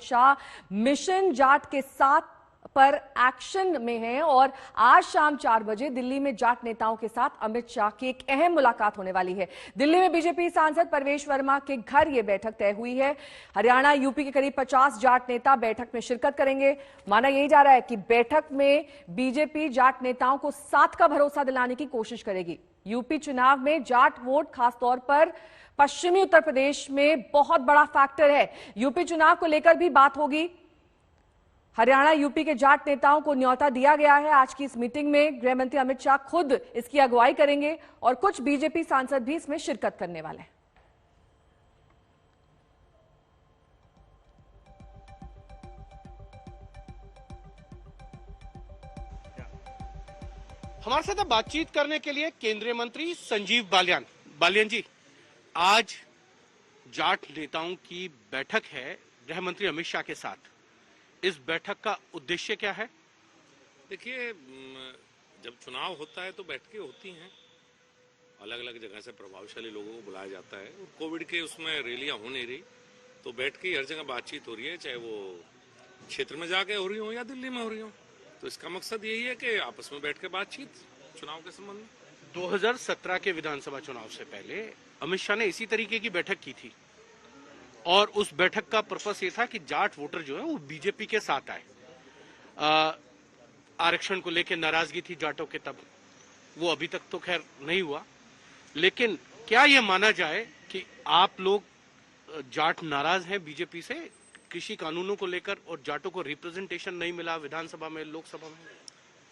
Shah mission Jat के साथ पर एक्शन में हैं और आज शाम 4 बजे दिल्ली में जाट नेताओं के साथ अमित शाह की एक अहम मुलाकात होने वाली है। दिल्ली में बीजेपी सांसद परवेश वर्मा के घर यह बैठक तय हुई है। हरियाणा यूपी के करीब 50 जाट नेता बैठक में शिरकत करेंगे। माना यही जा रहा है कि बैठक में बीजेपी जाट नेताओं को साथ का भरोसा दिलाने की कोशिश करेगी। यूपी चुनाव में जाट वोट खासतौर पर पश्चिमी उत्तर प्रदेश में बहुत बड़ा फैक्टर है। यूपी चुनाव को लेकर भी बात होगी। हरियाणा यूपी के जाट नेताओं को न्योता दिया गया है। आज की इस मीटिंग में गृह मंत्री अमित शाह खुद इसकी अगुवाई करेंगे और कुछ बीजेपी सांसद भी इसमें शिरकत करने वाले हैं। हमारे साथ बातचीत करने के लिए केंद्रीय मंत्री संजीव बालियान जी, आज जाट नेताओं की बैठक है गृह मंत्री अमित शाह के साथ। इस बैठक का उद्देश्य क्या है? देखिए, जब चुनाव होता है तो बैठकें होती हैं, अलग अलग जगह से प्रभावशाली लोगों को बुलाया जाता है। कोविड के उसमें रैलियां हो नहीं रही तो बैठकें हर जगह बातचीत हो रही है, चाहे वो क्षेत्र में जाके हो रही हो या दिल्ली में हो रही हो। तो इसका मकसद यही है कि आपस में बैठ के बातचीत चुनाव के संबंध में। 2017 के विधानसभा चुनाव से पहले अमित शाह ने इसी तरीके की बैठक की थी और उस बैठक का पर्पस ये था कि जाट वोटर जो है वो बीजेपी के साथ आए। आरक्षण को लेकर नाराजगी थी जाटों के, तब वो अभी तक तो खैर नहीं हुआ। लेकिन क्या ये माना जाए कि आप लोग जाट नाराज हैं बीजेपी से कृषि कानूनों को लेकर और जाटों को रिप्रेजेंटेशन नहीं मिला विधानसभा में, लोकसभा में?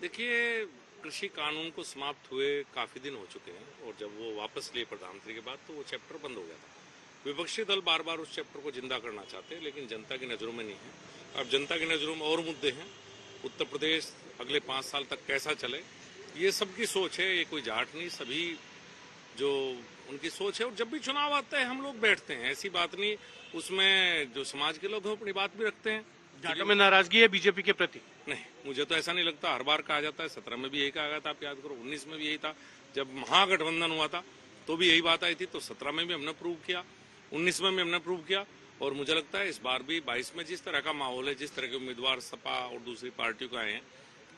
देखिए, कृषि कानून को समाप्त हुए काफी दिन हो चुके हैं और जब वो वापस लिए प्रधानमंत्री के बाद तो वो चैप्टर बंद हो गया था। विपक्षी दल बार बार उस चैप्टर को जिंदा करना चाहते हैं, लेकिन जनता की नजरों में नहीं है। अब जनता की नजरों में और मुद्दे हैं। उत्तर प्रदेश अगले 5 साल तक कैसा चले, ये सबकी सोच है। ये कोई जाट नहीं, सभी जो उनकी सोच है। और जब भी चुनाव आता है हम लोग बैठते हैं, ऐसी बात नहीं। उसमें जो समाज के लोग हैं अपनी बात भी रखते हैं। जाटों में नाराजगी है बीजेपी के प्रति? नहीं, मुझे तो ऐसा नहीं लगता। हर बार कहा जाता है, 17 में भी यही कहा गया था, आप याद करो, 19 में भी यही था। जब महागठबंधन हुआ था तो भी यही बात आई थी। तो 17 में भी हमने प्रूव किया, 19 में भी हमने प्रूव किया। और मुझे लगता है इस बार भी 22 में जिस तरह का माहौल है, जिस तरह के उम्मीदवार सपा और दूसरी पार्टियों को आए हैं,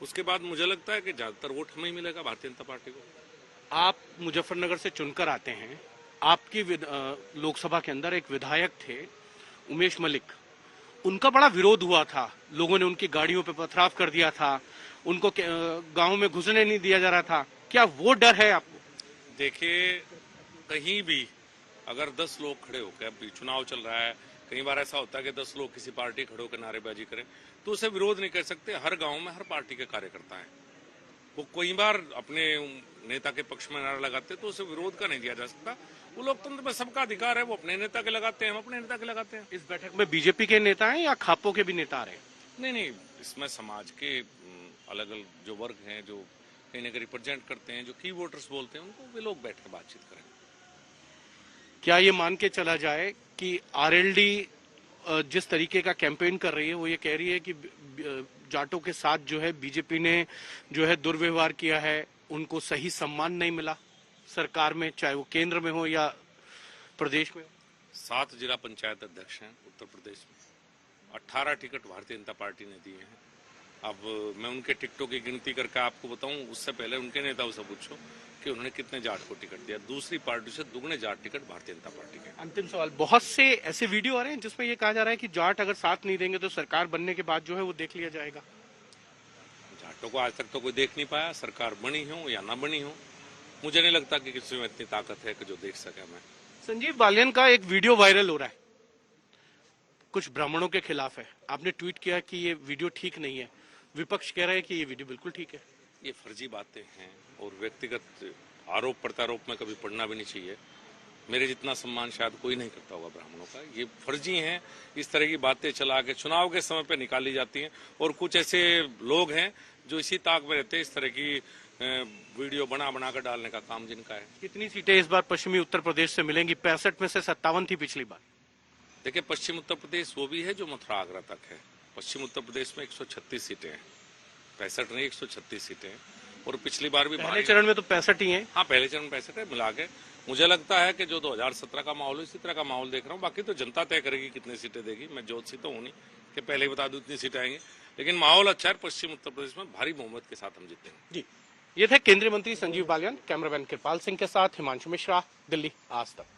उसके बाद मुझे लगता है कि ज्यादातर वोट हमें ही मिलेगा, भारतीय जनता पार्टी को। आप मुजफ्फरनगर से चुनकर आते हैं। आपकी लोकसभा के अंदर एक विधायक थे उमेश मलिक, उनका बड़ा विरोध हुआ था। लोगों ने उनकी गाड़ियों पे पथराव कर दिया था, उनको गांव में घुसने नहीं दिया जा रहा था। क्या वो डर है आपको? देखिए, कहीं भी अगर 10 लोग खड़े होकर, अभी चुनाव चल रहा है, कई बार ऐसा होता है कि 10 लोग किसी पार्टी खड़े होकर नारेबाजी करें तो उसे विरोध नहीं कर सकते। हर गांव में हर पार्टी के कार्यकर्ता हैं, वो कई बार अपने नेता के पक्ष में नारा लगाते तो उसे विरोध का नहीं दिया जा सकता। वो लोकतंत्र में सबका अधिकार है, वो अपने नेता के लगाते हैं, हम अपने नेता के लगाते हैं। इस बैठक में बीजेपी के नेता हैं या खापों के भी नेता आ रहे हैं? नहीं, इसमें समाज के अलग अलग जो वर्ग हैं, जो कहीं ना कहीं रिप्रेजेंट करते हैं, जो की वोटर्स बोलते हैं, उनको वे लोग बैठ कर बातचीत करें। क्या ये मान के चला जाए कि आरएलडी जिस तरीके का कैंपेन कर रही है, वो ये कह रही है कि जाटों के साथ जो है बीजेपी ने जो है दुर्व्यवहार किया है, उनको सही सम्मान नहीं मिला सरकार में, चाहे वो केंद्र में हो या प्रदेश में हो? 7 जिला पंचायत अध्यक्ष हैं उत्तर प्रदेश में, 18 टिकट भारतीय जनता पार्टी ने दिए हैं। अब मैं उनके टिकटों की गिनती करके आपको बताऊं, उससे पहले उनके नेताओं से पूछो कि उन्होंने कितने जाट को टिकट दिया। दूसरी पार्टी से दुगने जाट टिकट भारतीय जनता पार्टी के। अंतिम सवाल, बहुत से ऐसे वीडियो आ रहे हैं जिसमें ये कहा जा रहा है कि जाट अगर साथ नहीं देंगे तो सरकार बनने के बाद जो है वो देख लिया जाएगा। जाटों को आज तक तो कोई देख नहीं पाया, सरकार बनी हो या ना बनी हो। मुझे नहीं लगता कि किसी में इतनी ताकत है कि जो देख सके। मैं संजीव बालियान का एक वीडियो वायरल हो रहा है, कुछ ब्राह्मणों के खिलाफ है। आपने ट्वीट किया कि ये वीडियो ठीक नहीं है, विपक्ष कह रहा है कि ये वीडियो बिल्कुल ठीक है। ये फर्जी बातें हैं और व्यक्तिगत आरोप प्रत्यारोप में कभी पड़ना भी नहीं चाहिए। मेरे जितना सम्मान शायद कोई नहीं करता होगा ब्राह्मणों का। ये फर्जी हैं, इस तरह की बातें चला के चुनाव के समय पे निकाली जाती हैं। और कुछ ऐसे लोग हैं जो इसी ताक में रहते हैं, इस तरह की वीडियो बना कर डालने का काम जिनका है। कितनी सीटें इस बार पश्चिमी उत्तर प्रदेश से मिलेंगी? 65 में से 57 थी पिछली बार। देखिए, पश्चिम उत्तर प्रदेश वो भी है जो मथुरा आगरा तक है। पश्चिम उत्तर प्रदेश में 136 सीटें हैं, 65 नहीं 136 सीटें हैं। और पिछली बार भी पहले चरण में तो 65 ही हैं। हाँ, पहले चरण में 65 है मिला के। मुझे लगता है कि जो 2017 का माहौल है इसी तरह का माहौल देख रहा हूँ। बाकी तो जनता तय करेगी कितनी सीटें देगी। मैं ज्योतिषी तो हूँ नहीं। कि पहले ही बता दूं इतनी सीट आएंगे, लेकिन माहौल अच्छा है। पश्चिम उत्तर प्रदेश में भारी बहुमत के साथ हम जीतेंगे। जी, ये थे केंद्रीय मंत्री संजीव बालियान। कैमरामैन कृपाल सिंह के साथ हिमांशु मिश्रा, दिल्ली, आज तक।